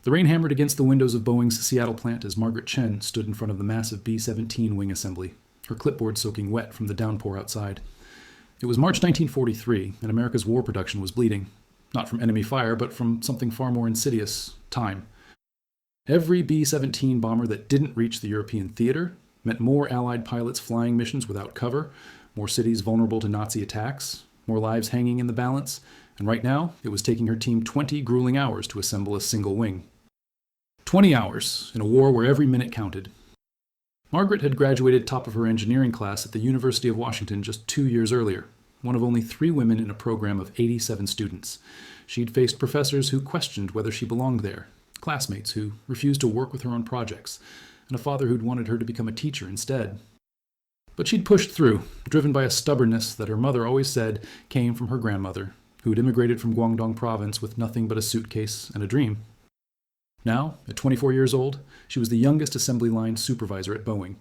The rain hammered against the windows of Boeing's Seattle plant as Margaret Chen stood in front of the massive B-17 wing assembly, her clipboard soaking wet from the downpour outside. It was March 1943, and America's war production was bleeding. Not from enemy fire, but from something far more insidious: time. Every B-17 bomber that didn't reach the European theater meant more Allied pilots flying missions without cover, more cities vulnerable to Nazi attacks, more lives hanging in the balance, and right now it was taking her team 20 grueling hours to assemble a single wing. 20 hours in a war where every minute counted. Margaret had graduated top of her engineering class at the University of Washington just 2 years earlier, one of only 3 women in a program of 87 students. She'd faced professors who questioned whether she belonged there, classmates who refused to work with her on projects, and a father who'd wanted her to become a teacher instead. But she'd pushed through, driven by a stubbornness that her mother always said came from her grandmother, who'd immigrated from Guangdong province with nothing but a suitcase and a dream. Now, at 24 years old, she was the youngest assembly line supervisor at Boeing,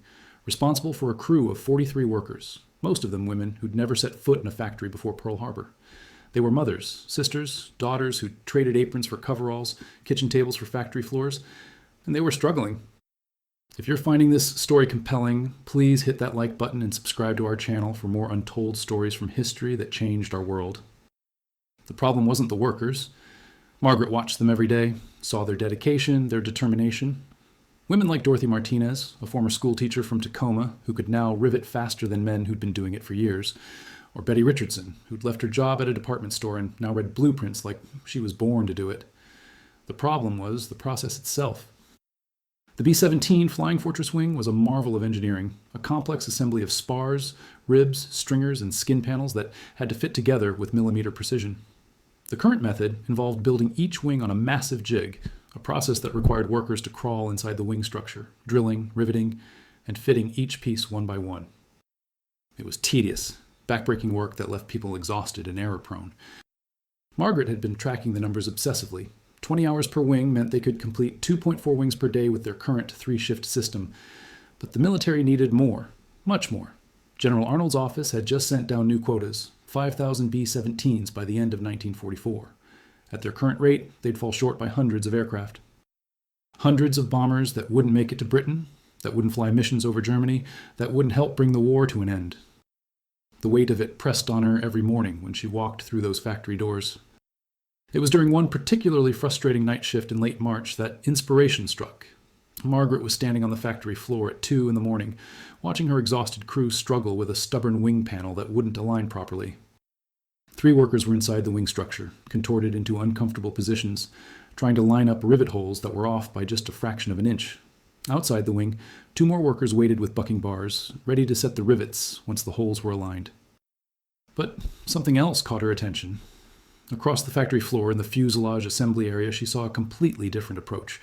responsible for a crew of 43 workers, most of them women who'd never set foot in a factory before Pearl Harbor. They were mothers, sisters, daughters who traded aprons for coveralls, kitchen tables for factory floors, and they were struggling. If you're finding this story compelling, please hit that like button and subscribe to our channel for more untold stories from history that changed our world. The problem wasn't the workers. Margaret watched them every day, saw their dedication, their determination. Women like Dorothy Martinez, a former schoolteacher from Tacoma who could now rivet faster than men who'd been doing it for years, or Betty Richardson, who'd left her job at a department store and now read blueprints like she was born to do it. The problem was the process itself. The B-17 Flying Fortress Wing was a marvel of engineering, a complex assembly of spars, ribs, stringers, and skin panels that had to fit together with millimeter precision. The current method involved building each wing on a massive jig, a process that required workers to crawl inside the wing structure, drilling, riveting, and fitting each piece one by one. It was tedious, backbreaking work that left people exhausted and error-prone. Margaret had been tracking the numbers obsessively. 20 hours per wing meant they could complete 2.4 wings per day with their current 3-shift system. But the military needed more, much more. General Arnold's office had just sent down new quotas, 5,000 B-17s by the end of 1944. At their current rate, they'd fall short by hundreds of aircraft. Hundreds of bombers that wouldn't make it to Britain, that wouldn't fly missions over Germany, that wouldn't help bring the war to an end. The weight of it pressed on her every morning when she walked through those factory doors. It was during one particularly frustrating night shift in late March that inspiration struck. Margaret was standing on the factory floor at 2 a.m, watching her exhausted crew struggle with a stubborn wing panel that wouldn't align properly. 3 workers were inside the wing structure, contorted into uncomfortable positions, trying to line up rivet holes that were off by just a fraction of an inch. Outside the wing, 2 more workers waited with bucking bars, ready to set the rivets once the holes were aligned. But something else caught her attention. Across the factory floor in the fuselage assembly area, she saw a completely different approach.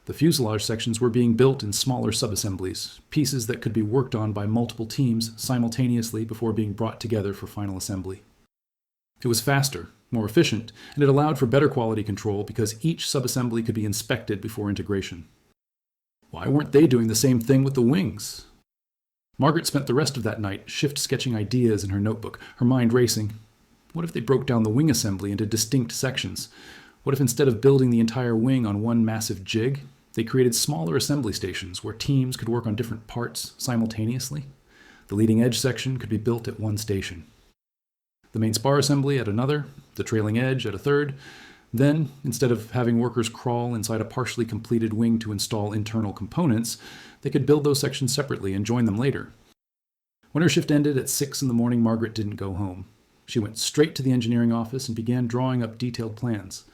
The fuselage sections were being built in smaller subassemblies, pieces that could be worked on by multiple teams simultaneously before being brought together for final assembly. It was faster, more efficient, and it allowed for better quality control because each subassembly could be inspected before integration. Why weren't they doing the same thing with the wings? Margaret spent the rest of that night shift-sketching ideas in her notebook, her mind racing. What if they broke down the wing assembly into distinct sections? What if instead of building the entire wing on one massive jig, they created smaller assembly stations where teams could work on different parts simultaneously? The leading edge section could be built at one station, the main spar assembly at another, the trailing edge at a third. Then, instead of having workers crawl inside a partially completed wing to install internal components, they could build those sections separately and join them later. When her shift ended at 6 a.m, Margaret didn't go home. She went straight to the engineering office and began drawing up detailed plans.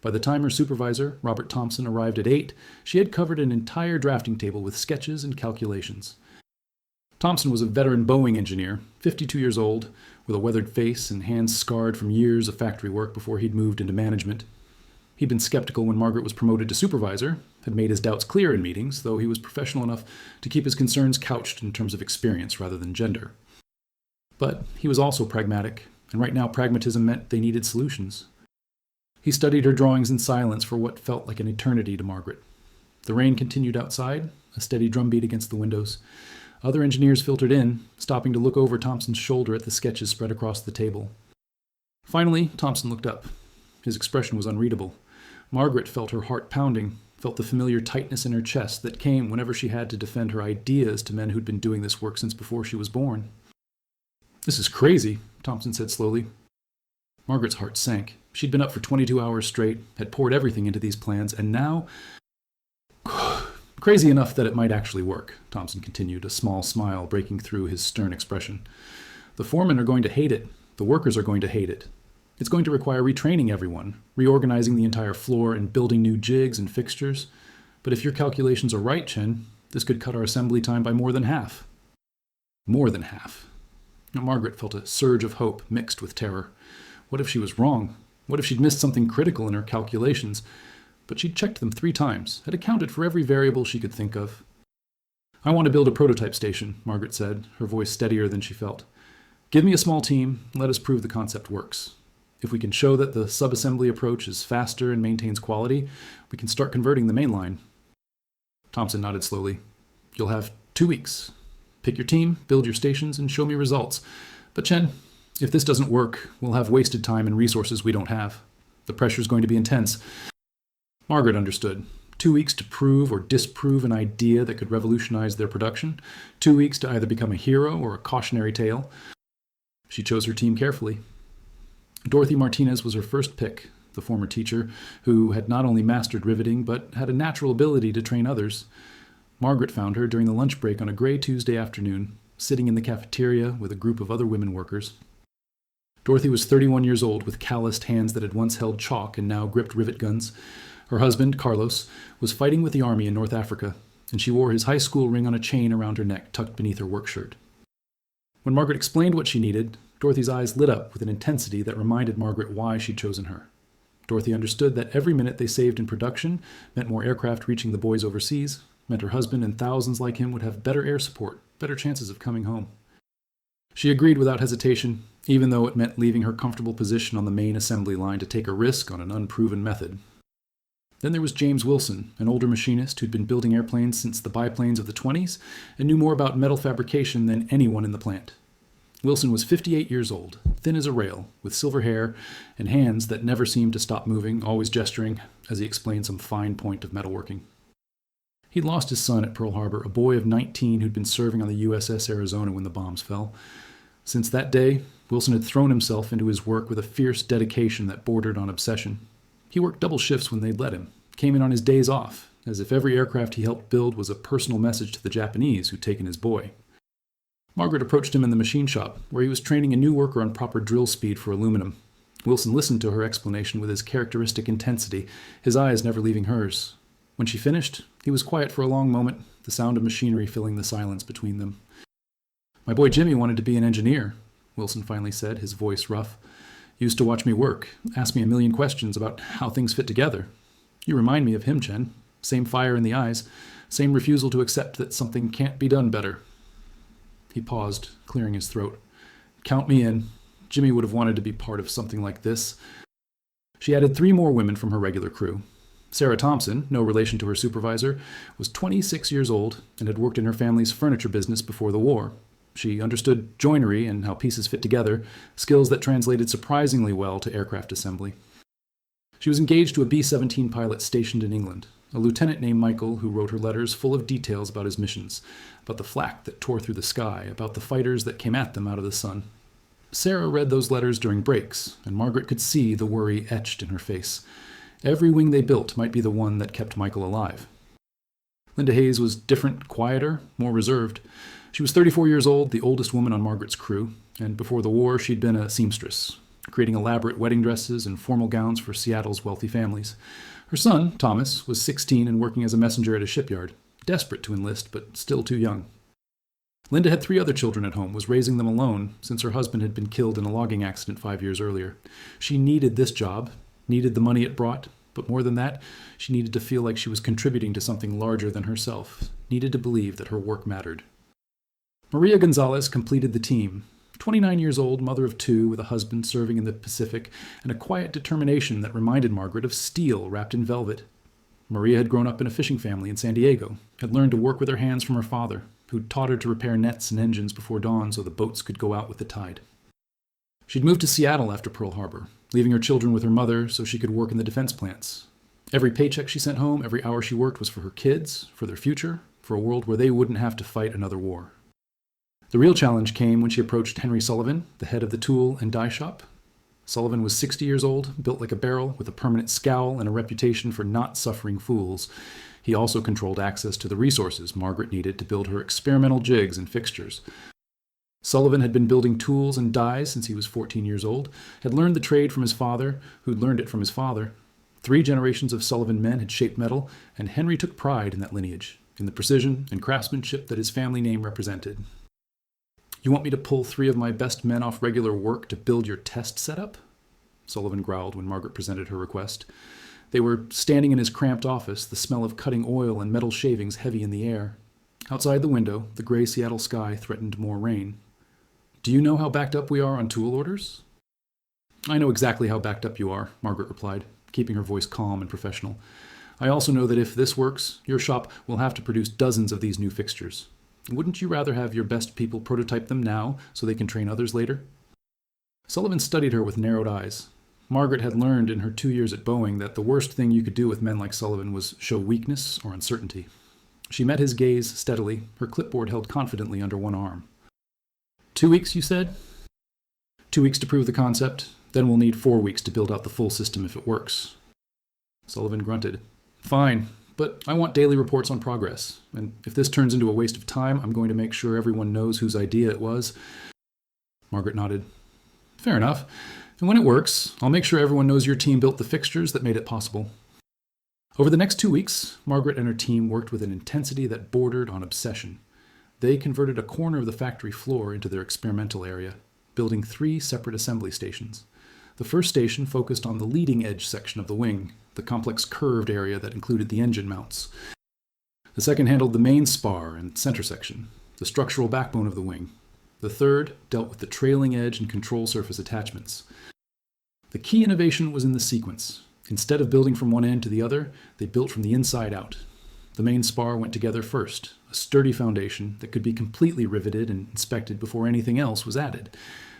By the time her supervisor, Robert Thompson, arrived at 8, she had covered an entire drafting table with sketches and calculations. Thompson was a veteran Boeing engineer, 52 years old, with a weathered face and hands scarred from years of factory work before he'd moved into management. He'd been skeptical when Margaret was promoted to supervisor, had made his doubts clear in meetings, though he was professional enough to keep his concerns couched in terms of experience rather than gender. But he was also pragmatic, and right now pragmatism meant they needed solutions. He studied her drawings in silence for what felt like an eternity to Margaret. The rain continued outside, a steady drumbeat against the windows. Other engineers filtered in, stopping to look over Thompson's shoulder at the sketches spread across the table. Finally, Thompson looked up. His expression was unreadable. Margaret felt her heart pounding. felt the familiar tightness in her chest that came whenever she had to defend her ideas to men who'd been doing this work since before she was born. "This is crazy," Thompson said slowly. Margaret's heart sank. She'd been up for 22 hours straight, had poured everything into these plans, and now... "Crazy enough that it might actually work," Thompson continued, a small smile breaking through his stern expression. "The foremen are going to hate it. The workers are going to hate it. It's going to require retraining everyone, reorganizing the entire floor and building new jigs and fixtures. But if your calculations are right, Chen, this could cut our assembly time by more than half." More than half. Now, Margaret felt a surge of hope mixed with terror. What if she was wrong? What if she'd missed something critical in her calculations? But she'd checked them 3 times, had accounted for every variable she could think of. "I want to build a prototype station," Margaret said, her voice steadier than she felt. "Give me a small team, and let us prove the concept works. If we can show that the subassembly approach is faster and maintains quality, we can start converting the main line." Thompson nodded slowly. "You'll have 2 weeks. Pick your team, build your stations, and show me results. But Chen, if this doesn't work, we'll have wasted time and resources we don't have. The pressure's going to be intense." Margaret understood. 2 weeks to prove or disprove an idea that could revolutionize their production. 2 weeks to either become a hero or a cautionary tale. She chose her team carefully. Dorothy Martinez was her first pick, the former teacher, who had not only mastered riveting, but had a natural ability to train others. Margaret found her during the lunch break on a gray Tuesday afternoon, sitting in the cafeteria with a group of other women workers. Dorothy was 31 years old, with calloused hands that had once held chalk and now gripped rivet guns. Her husband, Carlos, was fighting with the army in North Africa, and she wore his high school ring on a chain around her neck, tucked beneath her work shirt. When Margaret explained what she needed, Dorothy's eyes lit up with an intensity that reminded Margaret why she'd chosen her. Dorothy understood that every minute they saved in production meant more aircraft reaching the boys overseas, meant her husband and thousands like him would have better air support, better chances of coming home. She agreed without hesitation, even though it meant leaving her comfortable position on the main assembly line to take a risk on an unproven method. Then there was James Wilson, an older machinist who'd been building airplanes since the biplanes of the 20s and knew more about metal fabrication than anyone in the plant. Wilson was 58 years old, thin as a rail, with silver hair and hands that never seemed to stop moving, always gesturing, as he explained some fine point of metalworking. He'd lost his son at Pearl Harbor, a boy of 19 who'd been serving on the USS Arizona when the bombs fell. Since that day, Wilson had thrown himself into his work with a fierce dedication that bordered on obsession. He worked double shifts when they'd let him, came in on his days off, as if every aircraft he helped build was a personal message to the Japanese who'd taken his boy. Margaret approached him in the machine shop, where he was training a new worker on proper drill speed for aluminum. Wilson listened to her explanation with his characteristic intensity, his eyes never leaving hers. When she finished, he was quiet for a long moment, the sound of machinery filling the silence between them. "My boy Jimmy wanted to be an engineer," Wilson finally said, his voice rough. "Used to watch me work, ask me a million questions about how things fit together. You remind me of him, Chen. Same fire in the eyes, same refusal to accept that something can't be done better." He paused, clearing his throat. "Count me in. Jimmy would have wanted to be part of something like this." She added 3 more women from her regular crew. Sarah Thompson, no relation to her supervisor, was 26 years old and had worked in her family's furniture business before the war. She understood joinery and how pieces fit together, skills that translated surprisingly well to aircraft assembly. She was engaged to a B-17 pilot stationed in England, a lieutenant named Michael who wrote her letters full of details about his missions, about the flak that tore through the sky, about the fighters that came at them out of the sun. Sarah read those letters during breaks, and Margaret could see the worry etched in her face. Every wing they built might be the one that kept Michael alive. Linda Hayes was different, quieter, more reserved. She was 34 years old, the oldest woman on Margaret's crew, and before the war she'd been a seamstress, creating elaborate wedding dresses and formal gowns for Seattle's wealthy families. Her son, Thomas, was 16 and working as a messenger at a shipyard, desperate to enlist, but still too young. Linda had 3 other children at home, was raising them alone since her husband had been killed in a logging accident 5 years earlier. She needed this job, needed the money it brought, but more than that, she needed to feel like she was contributing to something larger than herself, needed to believe that her work mattered. Maria Gonzalez completed the team, 29 years old, mother of 2, with a husband serving in the Pacific, and a quiet determination that reminded Margaret of steel wrapped in velvet. Maria had grown up in a fishing family in San Diego, had learned to work with her hands from her father, who'd taught her to repair nets and engines before dawn so the boats could go out with the tide. She'd moved to Seattle after Pearl Harbor, leaving her children with her mother so she could work in the defense plants. Every paycheck she sent home, every hour she worked was for her kids, for their future, for a world where they wouldn't have to fight another war. The real challenge came when she approached Henry Sullivan, the head of the tool and die shop. Sullivan was 60 years old, built like a barrel, with a permanent scowl and a reputation for not suffering fools. He also controlled access to the resources Margaret needed to build her experimental jigs and fixtures. Sullivan had been building tools and dies since he was 14 years old, had learned the trade from his father, who'd learned it from his father. 3 generations of Sullivan men had shaped metal, and Henry took pride in that lineage, in the precision and craftsmanship that his family name represented. "You want me to pull 3 of my best men off regular work to build your test setup?" Sullivan growled when Margaret presented her request. They were standing in his cramped office, the smell of cutting oil and metal shavings heavy in the air. Outside the window, the gray Seattle sky threatened more rain. "Do you know how backed up we are on tool orders?" "I know exactly how backed up you are," Margaret replied, keeping her voice calm and professional. "I also know that if this works, your shop will have to produce dozens of these new fixtures. Wouldn't you rather have your best people prototype them now so they can train others later?" Sullivan studied her with narrowed eyes. Margaret had learned in her 2 years at Boeing that the worst thing you could do with men like Sullivan was show weakness or uncertainty. She met his gaze steadily, her clipboard held confidently under one arm. 2 weeks, you said? 2 weeks to prove the concept, then we'll need 4 weeks to build out the full system if it works. Sullivan grunted. "Fine, but I want daily reports on progress, and if this turns into a waste of time, I'm going to make sure everyone knows whose idea it was." Margaret nodded. "Fair enough. And when it works, I'll make sure everyone knows your team built the fixtures that made it possible." Over the next 2 weeks, Margaret and her team worked with an intensity that bordered on obsession. They converted a corner of the factory floor into their experimental area, building 3 separate assembly stations. The first station focused on the leading edge section of the wing, the complex curved area that included the engine mounts. The second handled the main spar and center section, the structural backbone of the wing. The third dealt with the trailing edge and control surface attachments. The key innovation was in the sequence. Instead of building from one end to the other, they built from the inside out. The main spar went together first, a sturdy foundation that could be completely riveted and inspected before anything else was added.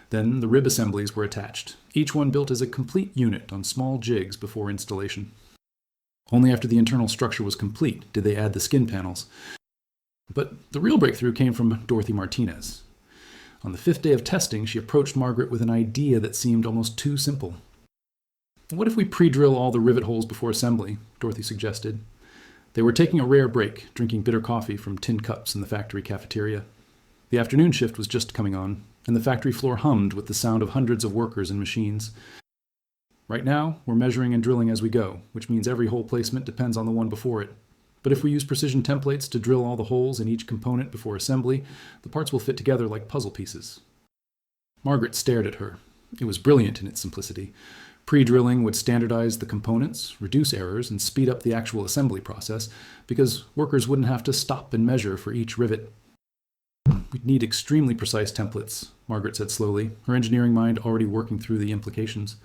Then the rib assemblies were attached, each one built as a complete unit on small jigs before installation. Only after the internal structure was complete did they add the skin panels. But the real breakthrough came from Dorothy Martinez. On the 5th day of testing, she approached Margaret with an idea that seemed almost too simple. "What if we pre-drill all the rivet holes before assembly?" Dorothy suggested. They were taking a rare break, drinking bitter coffee from tin cups in the factory cafeteria. The afternoon shift was just coming on, and the factory floor hummed with the sound of hundreds of workers and machines. "Right now, we're measuring and drilling as we go, which means every hole placement depends on the one before it. But if we use precision templates to drill all the holes in each component before assembly, the parts will fit together like puzzle pieces." Margaret stared at her. It was brilliant in its simplicity. Pre-drilling would standardize the components, reduce errors, and speed up the actual assembly process, because workers wouldn't have to stop and measure for each rivet. "We'd need extremely precise templates," Margaret said slowly, her engineering mind already working through the implications.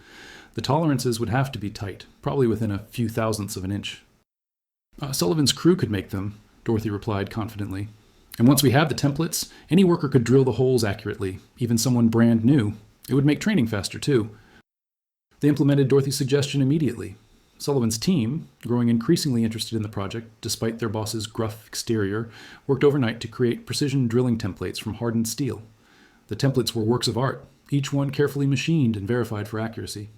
"The tolerances would have to be tight, probably within a few thousandths of an inch." "Sullivan's crew could make them," Dorothy replied confidently. "And once we have the templates, any worker could drill the holes accurately, even someone brand new. It would make training faster, too." They implemented Dorothy's suggestion immediately. Sullivan's team, growing increasingly interested in the project despite their boss's gruff exterior, worked overnight to create precision drilling templates from hardened steel. The templates were works of art, each one carefully machined and verified for accuracy.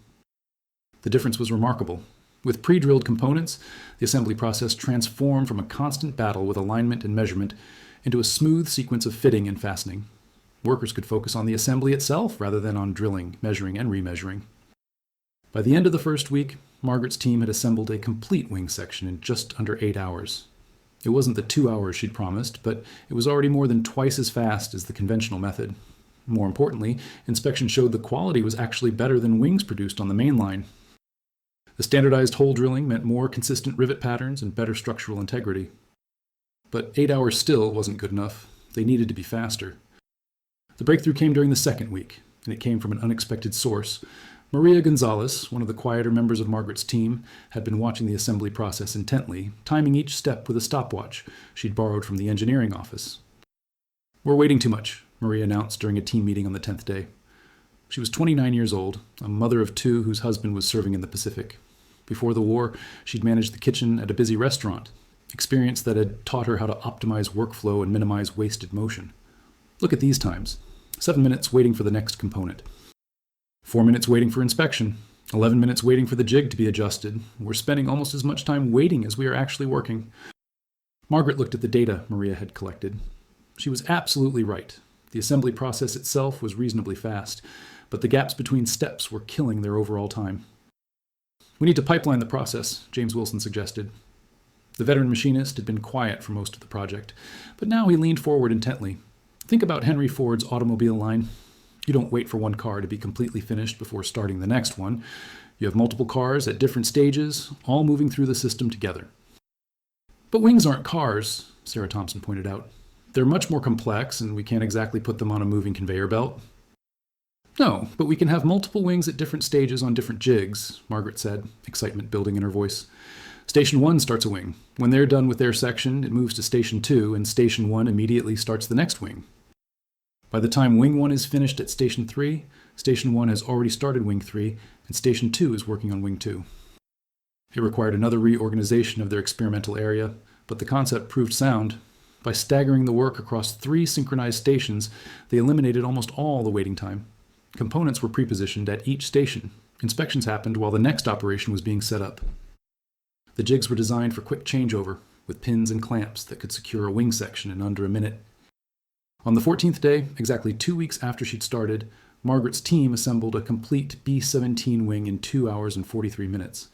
The difference was remarkable. With pre-drilled components, the assembly process transformed from a constant battle with alignment and measurement into a smooth sequence of fitting and fastening. Workers could focus on the assembly itself rather than on drilling, measuring, and remeasuring. By the end of the first week, Margaret's team had assembled a complete wing section in just under 8 hours. It wasn't the 2 hours she'd promised, but it was already more than twice as fast as the conventional method. More importantly, inspection showed the quality was actually better than wings produced on the main line. The standardized hole drilling meant more consistent rivet patterns and better structural integrity. But 8 hours still wasn't good enough. They needed to be faster. The breakthrough came during the second week, and it came from an unexpected source. Maria Gonzalez, one of the quieter members of Margaret's team, had been watching the assembly process intently, timing each step with a stopwatch she'd borrowed from the engineering office. "We're waiting too much," Maria announced during a team meeting on the 10th day. She was 29 years old, a mother of 2 whose husband was serving in the Pacific. Before the war, she'd managed the kitchen at a busy restaurant, experience that had taught her how to optimize workflow and minimize wasted motion. Look at these times. 7 minutes waiting for the next component. 4 minutes waiting for inspection. 11 minutes waiting for the jig to be adjusted. We're spending almost as much time waiting as we are actually working. Margaret looked at the data Maria had collected. She was absolutely right. The assembly process itself was reasonably fast, but the gaps between steps were killing their overall time. We need to pipeline the process, James Wilson suggested. The veteran machinist had been quiet for most of the project, but now he leaned forward intently. Think about Henry Ford's automobile line. You don't wait for one car to be completely finished before starting the next one. You have multiple cars at different stages, all moving through the system together. But wings aren't cars, Sarah Thompson pointed out. They're much more complex, and we can't exactly put them on a moving conveyor belt. No, but we can have multiple wings at different stages on different jigs, Margaret said, excitement building in her voice. Station 1 starts a wing. When they're done with their section, it moves to Station 2, and Station 1 immediately starts the next wing. By the time Wing 1 is finished at Station 3, Station 1 has already started Wing 3, and Station 2 is working on Wing 2. It required another reorganization of their experimental area, but the concept proved sound. By staggering the work across 3 synchronized stations, they eliminated almost all the waiting time. Components were prepositioned at each station. Inspections happened while the next operation was being set up. The jigs were designed for quick changeover, with pins and clamps that could secure a wing section in under a minute. On the 14th day, exactly 2 weeks after she'd started, Margaret's team assembled a complete B-17 wing in 2 hours and 43 minutes.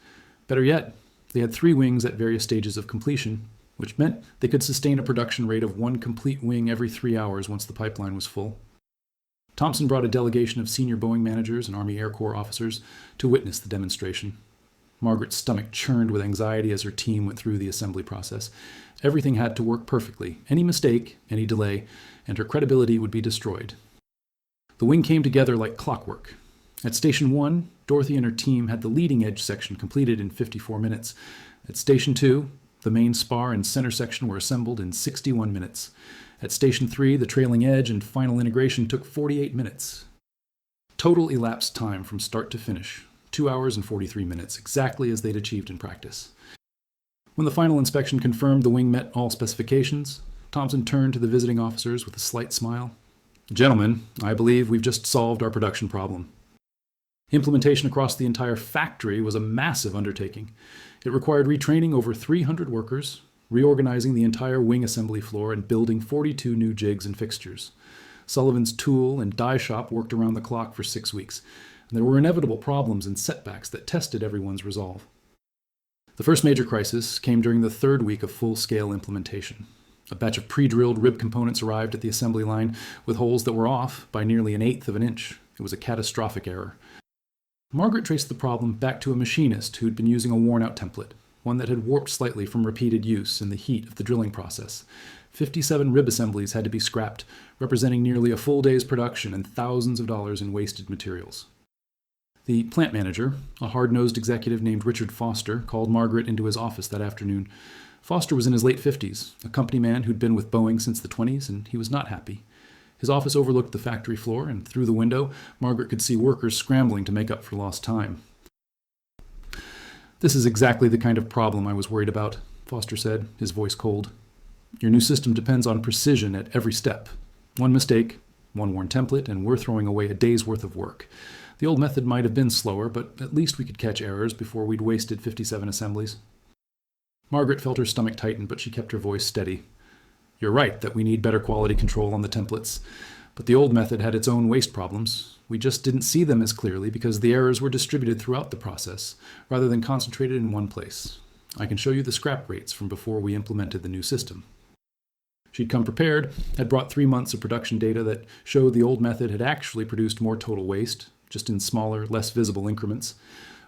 Better yet, they had 3 wings at various stages of completion, which meant they could sustain a production rate of 1 complete wing every 3 hours once the pipeline was full. Thompson brought a delegation of senior Boeing managers and Army Air Corps officers to witness the demonstration. Margaret's stomach churned with anxiety as her team went through the assembly process. Everything had to work perfectly. Any mistake, any delay, and her credibility would be destroyed. The wing came together like clockwork. At Station 1, Dorothy and her team had the leading edge section completed in 54 minutes. At Station 2, the main spar and center section were assembled in 61 minutes. At Station 3, the trailing edge and final integration took 48 minutes. Total elapsed time from start to finish, 2 hours and 43 minutes, exactly as they'd achieved in practice. When the final inspection confirmed the wing met all specifications, Thompson turned to the visiting officers with a slight smile. Gentlemen, I believe we've just solved our production problem. Implementation across the entire factory was a massive undertaking. It required retraining over 300 workers, reorganizing the entire wing assembly floor, and building 42 new jigs and fixtures. Sullivan's tool and die shop worked around the clock for 6 weeks, and there were inevitable problems and setbacks that tested everyone's resolve. The first major crisis came during the 3rd week of full-scale implementation. A batch of pre-drilled rib components arrived at the assembly line with holes that were off by nearly 1/8 of an inch. It was a catastrophic error. Margaret traced the problem back to a machinist who'd been using a worn-out template, one that had warped slightly from repeated use in the heat of the drilling process. 57 rib assemblies had to be scrapped, representing nearly a full day's production and thousands of dollars in wasted materials. The plant manager, a hard-nosed executive named Richard Foster, called Margaret into his office that afternoon. Foster was in his late 50s, a company man who'd been with Boeing since the 20s, and he was not happy. His office overlooked the factory floor, and through the window, Margaret could see workers scrambling to make up for lost time. This is exactly the kind of problem I was worried about, Foster said, his voice cold. Your new system depends on precision at every step. One mistake, one worn template, and we're throwing away a day's worth of work. The old method might have been slower, but at least we could catch errors before we'd wasted 57 assemblies. Margaret felt her stomach tighten, but she kept her voice steady. You're right that we need better quality control on the templates, but the old method had its own waste problems. We just didn't see them as clearly because the errors were distributed throughout the process, rather than concentrated in one place. I can show you the scrap rates from before we implemented the new system. She'd come prepared, had brought 3 months of production data that showed the old method had actually produced more total waste, just in smaller, less visible increments.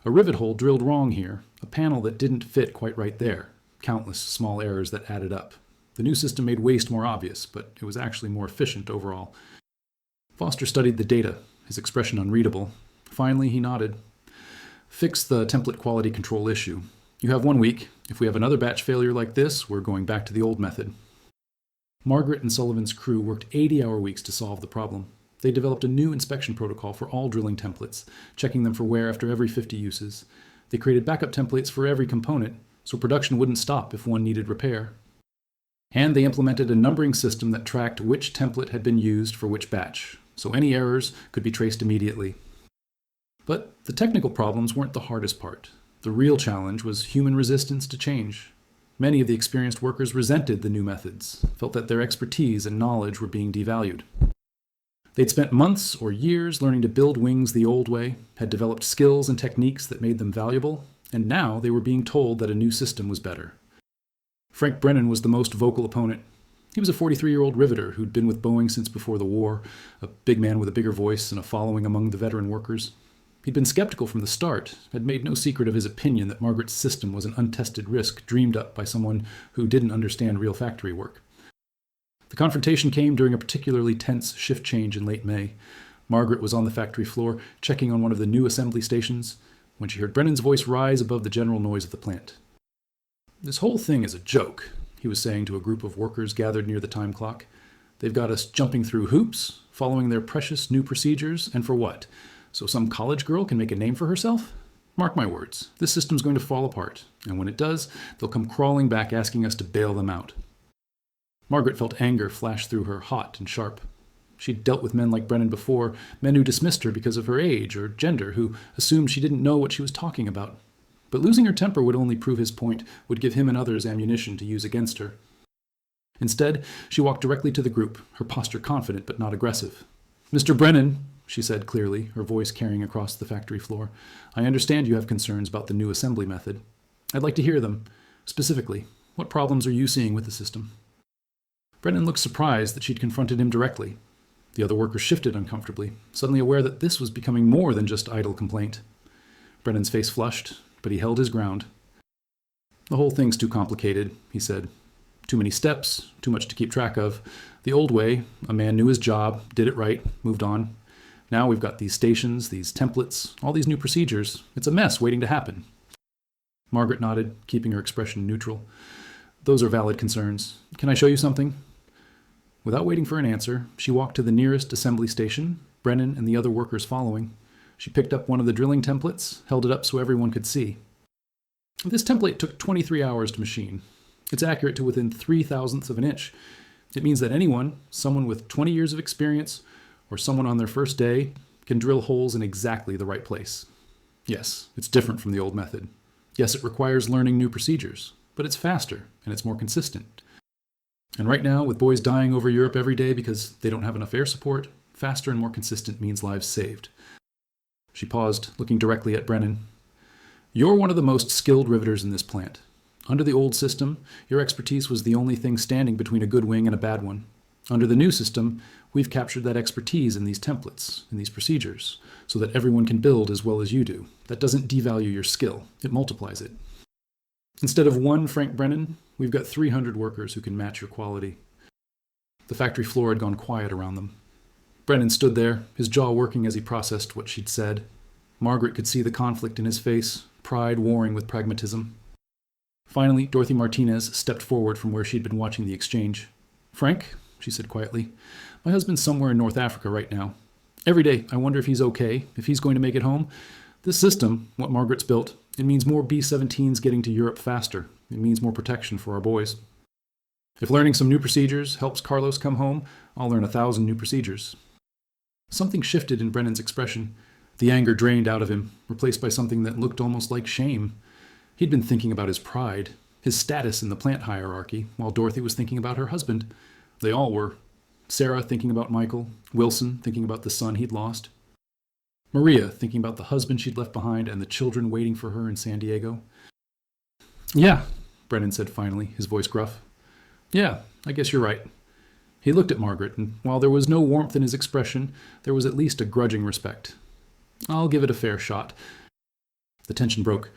A rivet hole drilled wrong here, a panel that didn't fit quite right there, countless small errors that added up. The new system made waste more obvious, but it was actually more efficient overall. Foster studied the data, his expression unreadable. Finally, he nodded. Fix the template quality control issue. You have 1 week. If we have another batch failure like this, we're going back to the old method. Margaret and Sullivan's crew worked 80-hour weeks to solve the problem. They developed a new inspection protocol for all drilling templates, checking them for wear after every 50 uses. They created backup templates for every component, so production wouldn't stop if one needed repair. And they implemented a numbering system that tracked which template had been used for which batch, so any errors could be traced immediately. But the technical problems weren't the hardest part. The real challenge was human resistance to change. Many of the experienced workers resented the new methods, felt that their expertise and knowledge were being devalued. They'd spent months or years learning to build wings the old way, had developed skills and techniques that made them valuable, and now they were being told that a new system was better. Frank Brennan was the most vocal opponent. He was a 43-year-old riveter who'd been with Boeing since before the war, a big man with a bigger voice and a following among the veteran workers. He'd been skeptical from the start, had made no secret of his opinion that Margaret's system was an untested risk dreamed up by someone who didn't understand real factory work. The confrontation came during a particularly tense shift change in late May. Margaret was on the factory floor, checking on one of the new assembly stations, when she heard Brennan's voice rise above the general noise of the plant. "This whole thing is a joke," he was saying to a group of workers gathered near the time clock. "They've got us jumping through hoops, following their precious new procedures, and for what? So some college girl can make a name for herself? Mark my words, this system's going to fall apart, and when it does, they'll come crawling back asking us to bail them out." Margaret felt anger flash through her, hot and sharp. She'd dealt with men like Brennan before, men who dismissed her because of her age or gender, who assumed she didn't know what she was talking about. But losing her temper would only prove his point, would give him and others ammunition to use against her. Instead, she walked directly to the group, her posture confident but not aggressive. "Mr. Brennan," she said clearly, her voice carrying across the factory floor, "I understand you have concerns about the new assembly method. I'd like to hear them. Specifically, what problems are you seeing with the system?" Brennan looked surprised that she'd confronted him directly. The other workers shifted uncomfortably, suddenly aware that this was becoming more than just idle complaint. Brennan's face flushed, but he held his ground. "The whole thing's too complicated," he said. "Too many steps, too much to keep track of. The old way, a man knew his job, did it right, moved on. Now we've got these stations, these templates, all these new procedures. It's a mess waiting to happen." Margaret nodded, keeping her expression neutral. "Those are valid concerns. Can I show you something?" Without waiting for an answer, she walked to the nearest assembly station, Brennan and the other workers following. She picked up one of the drilling templates, held it up so everyone could see. This template took 23 hours to machine. It's accurate to within 0.003 of an inch. It means that anyone, someone with 20 years of experience, or someone on their first day, can drill holes in exactly the right place. Yes, it's different from the old method. Yes, it requires learning new procedures, but it's faster and it's more consistent. And right now, with boys dying over Europe every day because they don't have enough air support, faster and more consistent means lives saved. She paused, looking directly at Brennan. "You're one of the most skilled riveters in this plant. Under the old system, your expertise was the only thing standing between a good wing and a bad one. Under the new system, we've captured that expertise in these templates, in these procedures, so that everyone can build as well as you do. That doesn't devalue your skill, it multiplies it. Instead of one Frank Brennan, we've got 300 workers who can match your quality." The factory floor had gone quiet around them. Brennan stood there, his jaw working as he processed what she'd said. Margaret could see the conflict in his face, pride warring with pragmatism. Finally, Dorothy Martinez stepped forward from where she'd been watching the exchange. "Frank," she said quietly, "my husband's somewhere in North Africa right now. Every day I wonder if he's okay, if he's going to make it home. This system, what Margaret's built, it means more B-17s getting to Europe faster. It means more protection for our boys. If learning some new procedures helps Carlos come home, I'll learn 1,000 new procedures." Something shifted in Brennan's expression. The anger drained out of him, replaced by something that looked almost like shame. He'd been thinking about his pride, his status in the plant hierarchy, while Dorothy was thinking about her husband. They all were. Sarah thinking about Michael, Wilson thinking about the son he'd lost, Maria thinking about the husband she'd left behind and the children waiting for her in San Diego. "Yeah," Brennan said finally, his voice gruff. "Yeah, I guess you're right." He looked at Margaret, and while there was no warmth in his expression, there was at least a grudging respect. "I'll give it a fair shot." The tension broke.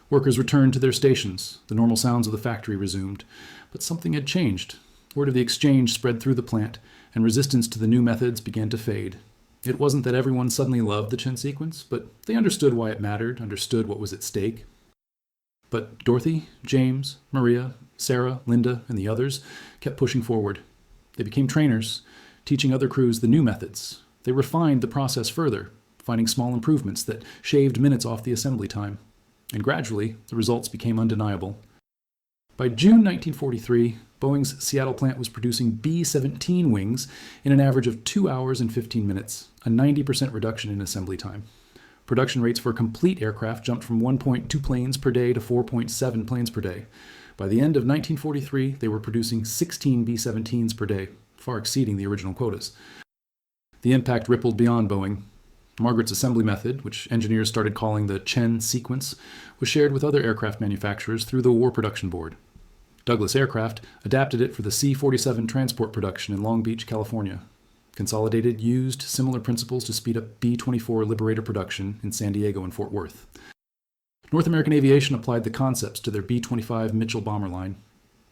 Workers returned to their stations. The normal sounds of the factory resumed. But something had changed. Word of the exchange spread through the plant, and resistance to the new methods began to fade. It wasn't that everyone suddenly loved the Chen sequence, but they understood why it mattered, understood what was at stake. But Dorothy, James, Maria, Sarah, Linda, and the others kept pushing forward. They became trainers, teaching other crews the new methods. They refined the process further, finding small improvements that shaved minutes off the assembly time. and gradually the results became undeniable. By June 1943, Boeing's Seattle plant was producing B-17 wings in an average of 2 hours and 15 minutes, a 90% reduction in assembly time. Production rates for complete aircraft jumped from 1.2 planes per day to 4.7 planes per day. By the end of 1943, they were producing 16 B-17s per day, far exceeding the original quotas. The impact rippled beyond Boeing. Margaret's assembly method, which engineers started calling the Chen sequence, was shared with other aircraft manufacturers through the War Production Board. Douglas Aircraft adapted it for the C-47 transport production in Long Beach, California. Consolidated used similar principles to speed up B-24 Liberator production in San Diego and Fort Worth. North American Aviation applied the concepts to their B-25 Mitchell bomber line.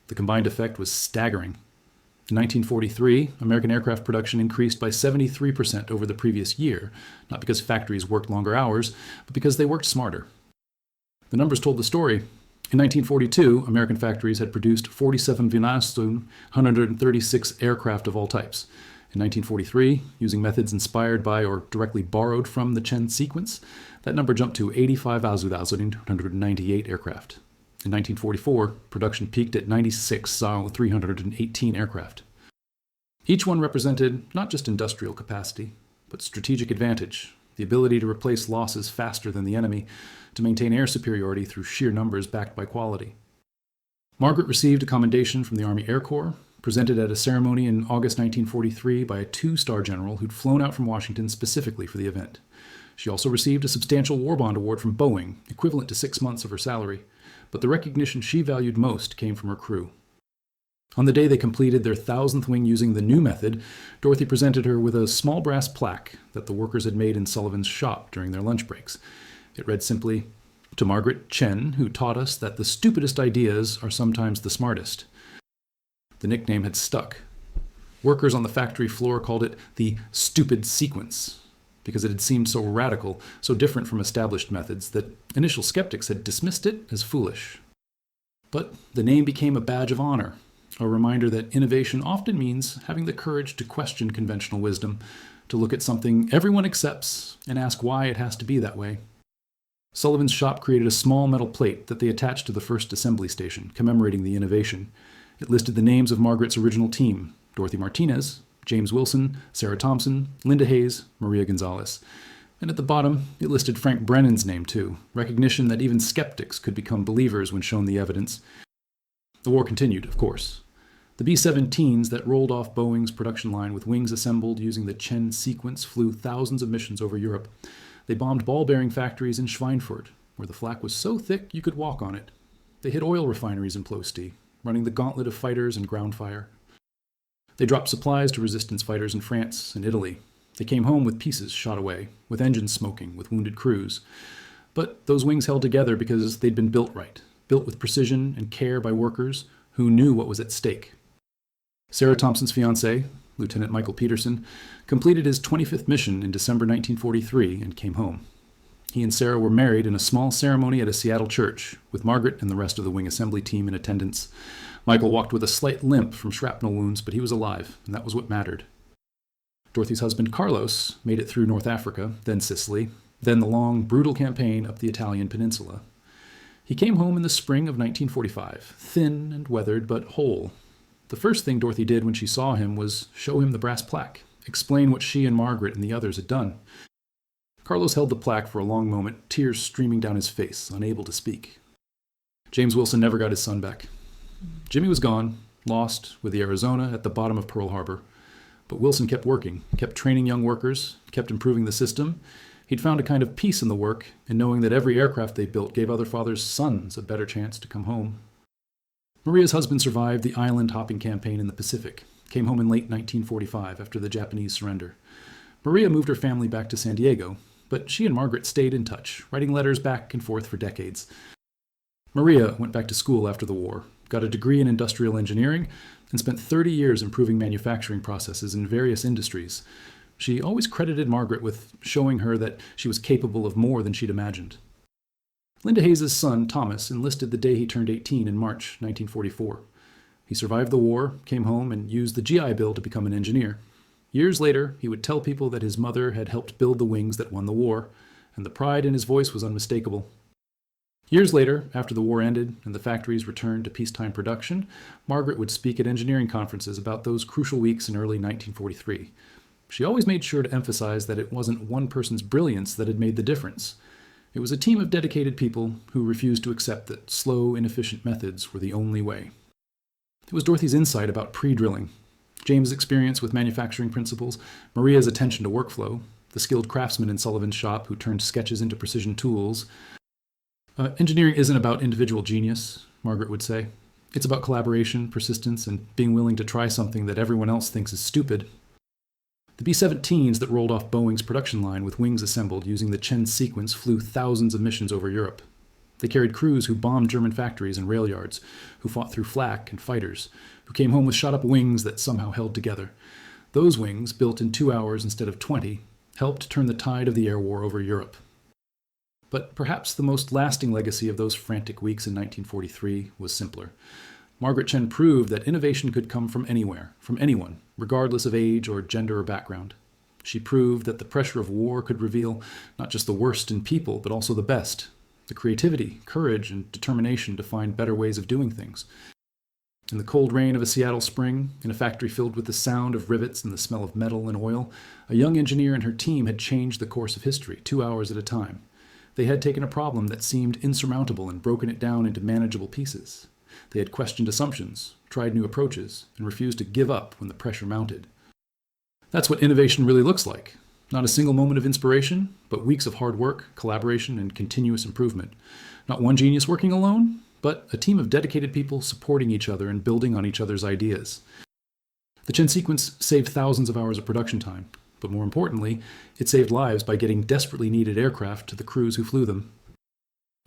The combined effect was staggering. In 1943, American aircraft production increased by 73% over the previous year, not because factories worked longer hours, but because they worked smarter. The numbers told the story. In 1942, American factories had produced 47 Vinaston 136 aircraft of all types. In 1943, using methods inspired by or directly borrowed from the Chen sequence, that number jumped to 85 198 aircraft. In 1944, production peaked at 96 318 aircraft. Each one represented not just industrial capacity, but strategic advantage, the ability to replace losses faster than the enemy, to maintain air superiority through sheer numbers backed by quality. Margaret received a commendation from the Army Air Corps, presented at a ceremony in August 1943 by a two-star general who'd flown out from Washington specifically for the event. She also received a substantial war bond award from Boeing, equivalent to 6 months of her salary, but the recognition she valued most came from her crew. On the day they completed their 1,000th wing using the new method, Dorothy presented her with a small brass plaque that the workers had made in Sullivan's shop during their lunch breaks. It read simply, "To Margaret Chen, who taught us that the stupidest ideas are sometimes the smartest." The nickname had stuck. Workers on the factory floor called it the stupid sequence, because it had seemed so radical, so different from established methods, that initial skeptics had dismissed it as foolish. But the name became a badge of honor, a reminder that innovation often means having the courage to question conventional wisdom, to look at something everyone accepts and ask why it has to be that way. Sullivan's shop created a small metal plate that they attached to the first assembly station, commemorating the innovation. It listed the names of Margaret's original team: Dorothy Martinez, James Wilson, Sarah Thompson, Linda Hayes, Maria Gonzalez. And at the bottom, it listed Frank Brennan's name too, recognition that even skeptics could become believers when shown the evidence. The war continued, of course. The B-17s that rolled off Boeing's production line with wings assembled using the Chen sequence flew thousands of missions over Europe. They bombed ball-bearing factories in Schweinfurt, where the flak was so thick you could walk on it. They hit oil refineries in Ploesti, running the gauntlet of fighters and ground fire. They dropped supplies to resistance fighters in France and Italy. They came home with pieces shot away, with engines smoking, with wounded crews. But those wings held together because they'd been built right, built with precision and care by workers who knew what was at stake. Sarah Thompson's fiancé, Lieutenant Michael Peterson, completed his 25th mission in December 1943 and came home. He and Sarah were married in a small ceremony at a Seattle church, with Margaret and the rest of the wing assembly team in attendance. Michael walked with a slight limp from shrapnel wounds, but he was alive, and that was what mattered. Dorothy's husband, Carlos, made it through North Africa, then Sicily, then the long, brutal campaign up the Italian peninsula. He came home in the spring of 1945, thin and weathered, but whole. The first thing Dorothy did when she saw him was show him the brass plaque, explain what she and Margaret and the others had done. Carlos held the plaque for a long moment, tears streaming down his face, unable to speak. James Wilson never got his son back. Jimmy was gone, lost with the Arizona at the bottom of Pearl Harbor. But Wilson kept working, kept training young workers, kept improving the system. He'd found a kind of peace in the work, in knowing that every aircraft they built gave other fathers' sons a better chance to come home. Maria's husband survived the island-hopping campaign in the Pacific, came home in late 1945 after the Japanese surrender. Maria moved her family back to San Diego, but she and Margaret stayed in touch, writing letters back and forth for decades. Maria went back to school after the war, got a degree in industrial engineering, and spent 30 years improving manufacturing processes in various industries. She always credited Margaret with showing her that she was capable of more than she'd imagined. Linda Hayes' son, Thomas, enlisted the day he turned 18 in March 1944. He survived the war, came home, and used the GI Bill to become an engineer. Years later, he would tell people that his mother had helped build the wings that won the war, and the pride in his voice was unmistakable. Years later, after the war ended and the factories returned to peacetime production, Margaret would speak at engineering conferences about those crucial weeks in early 1943. She always made sure to emphasize that it wasn't one person's brilliance that had made the difference. It was a team of dedicated people who refused to accept that slow, inefficient methods were the only way. It was Dorothy's insight about pre-drilling, James' experience with manufacturing principles, Maria's attention to workflow, the skilled craftsman in Sullivan's shop who turned sketches into precision tools. Engineering isn't about individual genius, Margaret would say. It's about collaboration, persistence, and being willing to try something that everyone else thinks is stupid. The B-17s that rolled off Boeing's production line with wings assembled using the Chen sequence flew thousands of missions over Europe. They carried crews who bombed German factories and rail yards, who fought through flak and fighters, who came home with shot-up wings that somehow held together. Those wings, built in 2 hours instead of 20, helped turn the tide of the air war over Europe. But perhaps the most lasting legacy of those frantic weeks in 1943 was simpler. Margaret Chen proved that innovation could come from anywhere, from anyone, regardless of age or gender or background. She proved that the pressure of war could reveal not just the worst in people, but also the best, the creativity, courage, and determination to find better ways of doing things. In the cold rain of a Seattle spring, in a factory filled with the sound of rivets and the smell of metal and oil, a young engineer and her team had changed the course of history 2 hours at a time. They had taken a problem that seemed insurmountable and broken it down into manageable pieces. They had questioned assumptions, tried new approaches, and refused to give up when the pressure mounted. That's what innovation really looks like. Not a single moment of inspiration, but weeks of hard work, collaboration, and continuous improvement. Not one genius working alone, but a team of dedicated people supporting each other and building on each other's ideas. The Chen sequence saved thousands of hours of production time, but more importantly, it saved lives by getting desperately needed aircraft to the crews who flew them.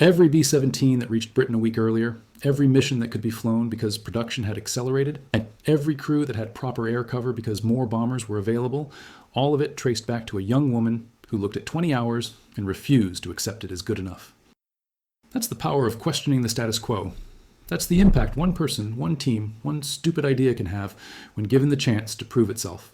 Every B-17 that reached Britain a week earlier, every mission that could be flown because production had accelerated, and every crew that had proper air cover because more bombers were available, all of it traced back to a young woman who looked at 20 hours and refused to accept it as good enough. That's the power of questioning the status quo. That's the impact one person, one team, one stupid idea can have when given the chance to prove itself.